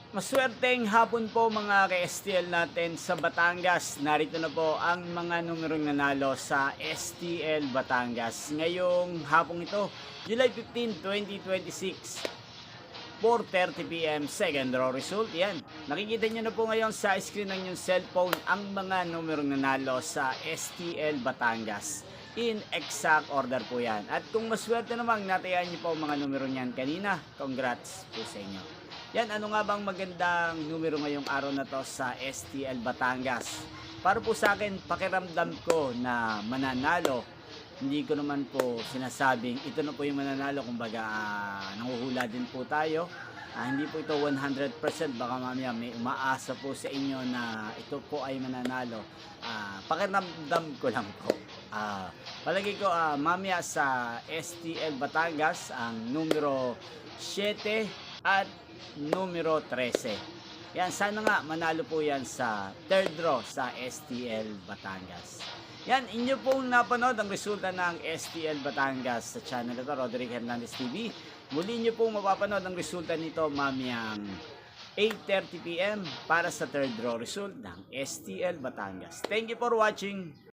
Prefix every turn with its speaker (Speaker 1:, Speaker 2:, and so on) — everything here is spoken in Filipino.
Speaker 1: Maswerteng hapon po mga ka-STL natin sa Batangas. Narito na po ang mga numerong nanalo sa STL Batangas. Ngayong hapong ito, July 15, 2026, 4:30 PM, second draw result. Yan. Nakikita nyo na po ngayon sa screen ng inyong cellphone ang mga numerong nanalo sa STL Batangas. In exact order po yan. At kung maswerte namang natayaan nyo po ang mga numero niyan kanina, congrats po sa inyo. Yan, ano nga bang magandang numero ngayong araw na to sa STL Batangas? Para po sa akin, pakiramdam ko na mananalo. Hindi ko naman po sinasabing ito na po yung mananalo. Kumbaga, nanguhula din po tayo. Hindi po ito 100%. Baka mamaya may umaasa po sa inyo na ito po ay mananalo. Pakiramdam ko lang po. Palagi ko mamaya sa STL Batangas ang numero 7 at numero 13. Yan, sana nga manalo po yan sa third draw sa STL Batangas. Yan, inyo pong napanood ang resulta ng STL Batangas sa channel ito, Roderick Hernandez TV. Muli nyo pong mapapanood ang resulta nito mamayang 8:30 PM para sa third draw result ng STL Batangas. Thank you for watching.